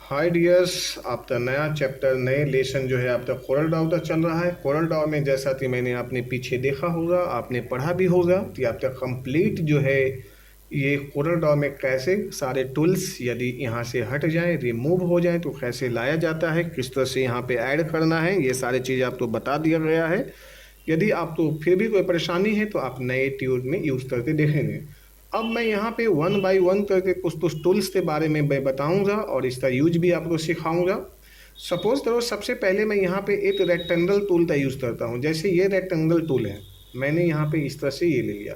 हाय dears, आपका नया chapter नए लेसन जो है आपका कोरल ड्रॉ का चल रहा है। कोरल ड्रॉ में जैसा कि मैंने आपने पीछे देखा होगा, आपने पढ़ा भी होगा कि आपका कंप्लीट जो है ये कोरल ड्रॉ में कैसे सारे टूल्स यदि यहाँ से हट जाएं, रिमूव हो जाएं तो कैसे लाया जाता है, किस तरह से यहाँ पे ऐड करना है, ये सारी चीज़ें आपको बता दिया गया है। यदि आपको फिर भी कोई परेशानी है तो आप नए ट्यूब में यूज़ करके देखेंगे। अब मैं यहाँ पे वन बाय वन करके कुछ टूल्स के बारे में मैं बताऊंगा और इसका यूज भी आपको सिखाऊंगा। सपोज करो सबसे पहले मैं यहाँ पे एक रेक्टेंगल टूल का यूज़ करता हूँ। जैसे ये रेक्टेंगल टूल है, मैंने यहाँ पे इस तरह से ये ले लिया।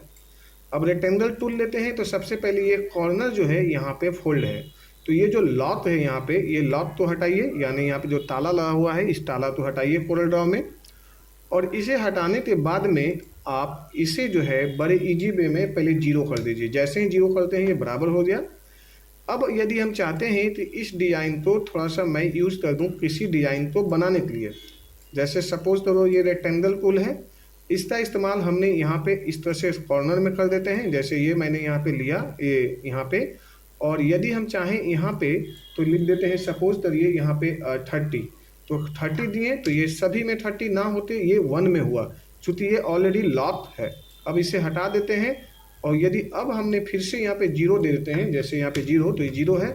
अब रेक्टेंगल टूल लेते हैं तो सबसे पहले ये कॉर्नर जो है यहाँ पे फोल्ड है, तो ये जो लॉक है यहाँ पे, ये लॉक तो हटाइए, यानी यहाँ पे जो ताला लगा हुआ है इस ताला को हटाइए कोरल ड्रॉ में। और इसे हटाने के बाद में आप इसे जो है बड़े इजी वे में पहले जीरो कर दीजिए। जैसे ही जीरो करते हैं ये बराबर हो गया। अब यदि हम चाहते हैं तो इस डिज़ाइन को थोड़ा सा मैं यूज़ कर दूं किसी डिज़ाइन को बनाने के लिए। जैसे सपोज करो ये रेक्टेंगल टूल है, इसका इस्तेमाल हमने यहाँ पे इस तरह से कॉर्नर में कर देते हैं। जैसे ये मैंने यहाँ पे लिया, ये यहाँ पे, और यदि हम चाहें यहाँ पे तो लिख देते हैं, सपोज करिए यहाँ पे 30, तो 30 दिए तो ये सभी में 30 ना होते ये 1 में हुआ, चूँकि ये ऑलरेडी लॉक है। अब इसे हटा देते हैं और यदि अब हमने फिर से यहाँ पे 0 दे देते हैं, जैसे यहाँ पे 0 तो ये 0 है,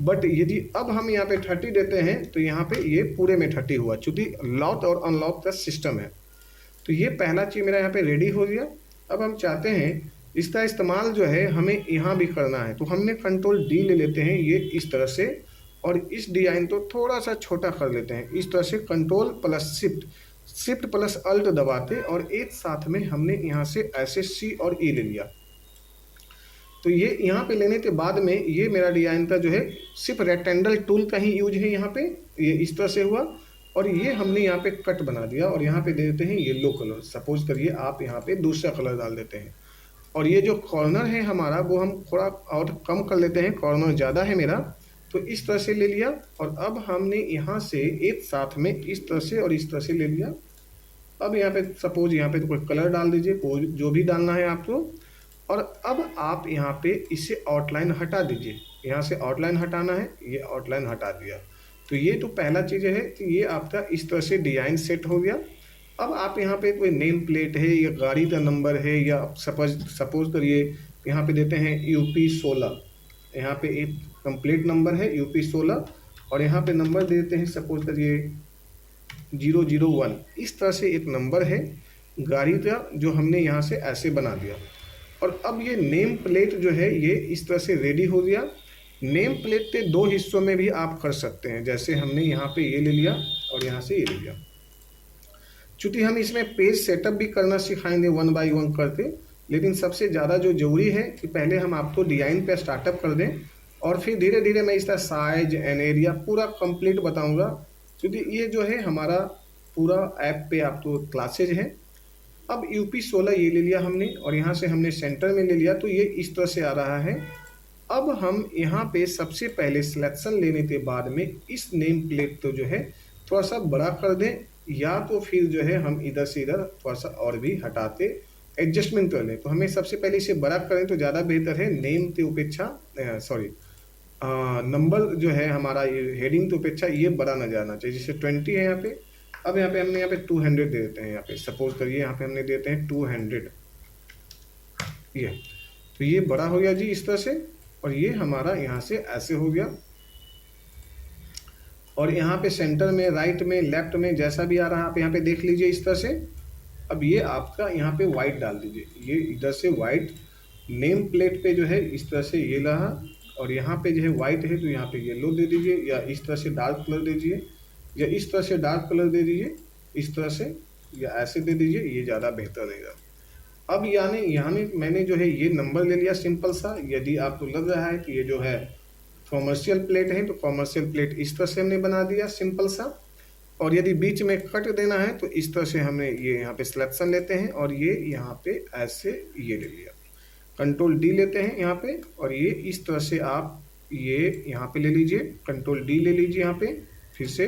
बट यदि अब हम यहाँ पे 30 देते हैं तो यहाँ पे ये पूरे में 30 हुआ, चूँकि लॉक और अनलॉक का सिस्टम है। तो ये पहला चीज़ मेरा यहाँ पे रेडी हो गया। अब हम चाहते हैं इसका इस्तेमाल जो है हमें यहाँ भी करना है, तो हमने कंट्रोल डी ले लेते हैं ये इस तरह से, और इस डिज़ाइन को थोड़ा सा छोटा कर लेते हैं इस तरह से। Control plus shift, shift plus alt दबाते और एक साथ में हमने यहाँ से ऐसे सी और ई ले लिया। तो ये यहाँ पे लेने के बाद में ये मेरा डिज़ाइन का जो है सिर्फ रेक्टेंगल टूल का ही यूज है यहाँ पे, ये इस तरह से हुआ। और ये हमने यहाँ पे कट बना दिया और यहाँ पे दे देते हैं येलो कलर। सपोज करिए आप यहाँ पे दूसरा कलर डाल देते हैं। और ये जो कॉर्नर है हमारा वो हम थोड़ा और कम कर लेते हैं, कॉर्नर ज़्यादा है मेरा, तो इस तरह से ले लिया। और अब हमने यहाँ से एक साथ में इस तरह से और इस तरह से ले लिया। अब यहाँ पे सपोज यहाँ पे तो कोई कलर डाल दीजिए, कोई जो भी डालना है आपको। और अब आप यहाँ पे इसे आउटलाइन हटा दीजिए, यहाँ से आउटलाइन हटाना है, ये आउटलाइन हटा दिया। तो ये तो पहला चीज़ है कि ये आपका इस तरह से डिज़ाइन सेट हो गया। अब आप यहाँ पे कोई नेम प्लेट है या गाड़ी का नंबर है, या सपोज करिए यहाँ पे देते हैं यूपी 16, यहाँ पे एक कंप्लीट नंबर है यूपी 16, और यहाँ पे नंबर दे देते हैं सपोज करिए 001। इस तरह से एक नंबर है गाड़ी का जो हमने यहाँ से ऐसे बना दिया। और अब ये नेम प्लेट जो है ये इस तरह से रेडी हो गया। नेम प्लेट के 2 हिस्सों में भी आप कर सकते हैं, जैसे हमने यहाँ पे ये ले लिया और यहाँ से ये ले लिया। चूँकि हम इसमें पेज सेटअप भी करना सिखाएंगे 1 बाय 1 करके, लेकिन सबसे ज़्यादा जो जरूरी है कि पहले हम आपको डिज़ाइन पे स्टार्टअप कर दें और फिर धीरे धीरे मैं इसका साइज एंड एरिया पूरा कंप्लीट बताऊंगा। क्योंकि ये जो है हमारा पूरा ऐप पे आपको क्लासेज है। अब यूपी 16 ये ले लिया हमने और यहाँ से हमने सेंटर में ले लिया, तो ये इस तरह से आ रहा है। अब हम यहाँ पे सबसे पहले सिलेक्शन लेने के बाद में इस नेम प्लेट को जो है थोड़ा सा बड़ा कर दें, या तो फिर जो है हम इधर से इधर थोड़ा सा और भी हटाते एडजस्टमेंट कर लें। तो हमें सबसे पहले इसे बड़ा करें तो ज़्यादा बेहतर है, नेम की उपेक्षा सॉरी नंबर जो है हमारा ये हेडिंग की उपेक्षा ये बड़ा न जाना चाहिए। जैसे 20 है यहाँ पे, अब यहाँ पे हमने यहाँ पे 200 दे देते हैं। यहाँ पे सपोज करिए यहाँ पे हमने देते हैं 200, ये तो ये बड़ा हो गया जी इस तरह से, और ये हमारा यहाँ से ऐसे हो गया। और यहाँ पे सेंटर में, राइट में, लेफ्ट में जैसा भी आ रहा है आप यहाँ पे देख लीजिए इस तरह से। अब ये आपका यहाँ पे वाइट डाल दीजिए, ये इधर से वाइट नेम प्लेट पे जो है इस तरह से ये रहा, और यहाँ पे जो है वाइट है तो यहाँ पे येलो दे दीजिए, या इस तरह से डार्क कलर दे दीजिए, या इस तरह से डार्क कलर दे दीजिए इस तरह से, या ऐसे दे दीजिए, ये ज़्यादा बेहतर रहेगा। अब यानी मैंने जो है ये नंबर ले लिया सिंपल सा। यदि आपको लग रहा है कि ये जो है कॉमर्शियल प्लेट है तो कॉमर्शियल प्लेट इस तरह से हमने बना दिया सिंपल सा। और यदि बीच में कट देना है तो इस तरह से हमने ये यहाँ पे सिलेक्शन लेते हैं और ये यहाँ पे ऐसे ये ले लिया। कंट्रोल डी लेते हैं यहाँ पे, और ये इस तरह से आप ये यहाँ पे ले लीजिए, कंट्रोल डी ले लीजिए यहाँ पे फिर से।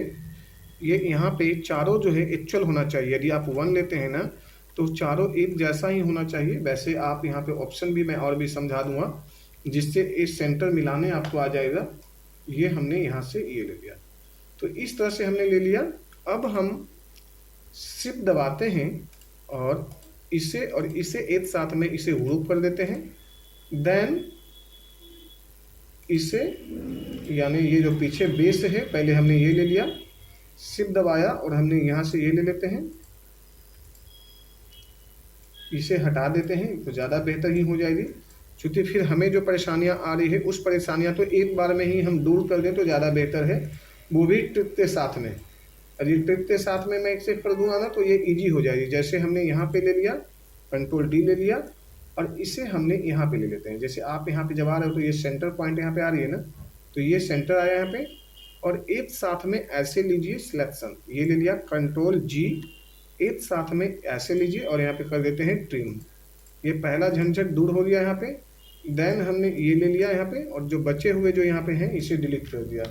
ये यहाँ पे चारों जो है एक्चुअल होना चाहिए। यदि आप 1 लेते हैं ना तो चारों एक जैसा ही होना चाहिए। वैसे आप यहाँ पे ऑप्शन भी मैं और भी समझा दूंगा जिससे इस सेंटर मिलाने आपको आ जाएगा। ये हमने यहाँ से ये ले लिया। तो इस तरह से हमने ले लिया। अब हम शिफ्ट दबाते हैं और इसे एक साथ में इसे ग्रुप कर देते हैं। देन इसे यानी ये जो पीछे बेस है, पहले हमने ये ले लिया, शिफ्ट दबाया और हमने यहाँ से ये ले लेते हैं, इसे हटा देते हैं तो ज़्यादा बेहतर ही हो जाएगी। क्योंकि फिर हमें जो परेशानियाँ आ रही है उस परेशानियाँ तो एक बार में ही हम दूर कर दें तो ज़्यादा बेहतर है, वो भी ट्रिक के साथ में। अगर ट्रिक के साथ में मैं इसे कर दूंगा ना तो ये इजी हो जाएगी। जैसे हमने यहाँ पे ले लिया, कंट्रोल डी ले लिया और इसे हमने यहाँ पे ले लेते हैं। जैसे आप यहाँ पे जब आ रहे हो तो ये सेंटर पॉइंट यहाँ पे आ रही है ना, तो ये सेंटर आया यहाँ पे और एक साथ में ऐसे लीजिए सिलेक्शन, ये ले लिया कंट्रोल जी, एक साथ में ऐसे लीजिए और यहाँ पे कर देते हैं ट्रिम। ये पहला झंझट दूर हो गया यहाँ पे। देन हमने ये ले लिया यहाँ पे और जो बचे हुए जो यहाँ पे हैं इसे डिलीट कर दिया।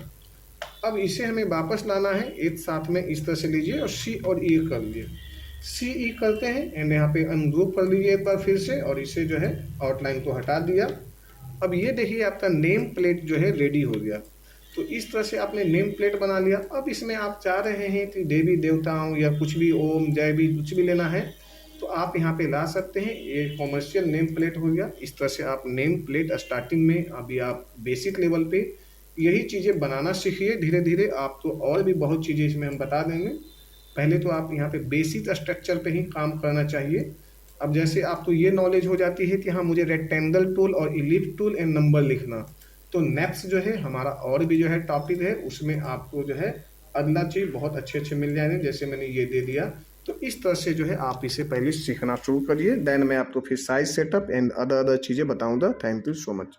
अब इसे हमें वापस लाना है, एक साथ में इस तरह से लीजिए और सी और ई कर लीजिए, सी ई करते हैं एंड यहाँ पे अनग्रुप कर लीजिए एक बार फिर से और इसे जो है आउटलाइन को हटा दिया। अब ये देखिए आपका नेम प्लेट जो है रेडी हो गया। तो इस तरह से आपने नेम प्लेट बना लिया। अब इसमें आप चाह रहे हैं कि देवी देवताओं या कुछ भी ओम जय भी कुछ भी लेना है तो आप यहाँ पे ला सकते हैं। ये कॉमर्शियल नेम प्लेट हो गया। इस तरह से आप नेम प्लेट स्टार्टिंग में अभी आप बेसिक लेवल पे यही चीज़ें बनाना सीखिए। धीरे धीरे आपको और भी बहुत चीज़ें इसमें हम बता देंगे। पहले तो आप यहाँ पे बेसिक स्ट्रक्चर पे ही काम करना चाहिए। अब जैसे आपको ये नॉलेज हो जाती है कि हाँ मुझे रेक्टेंगल टूल और इलिप्स टूल एंड नंबर लिखना, तो नेक्स्ट जो है हमारा और भी जो है टॉपिक है उसमें आपको जो है अगला चीज़ बहुत अच्छे मिल जाएंगे। जैसे मैंने ये दे दिया, तो इस तरह से जो है आप इसे पहले सीखना शुरू करिए। देन मैं आपको फिर साइज सेटअप एंड अदर चीज़ें बताऊँगा। Thank you so much.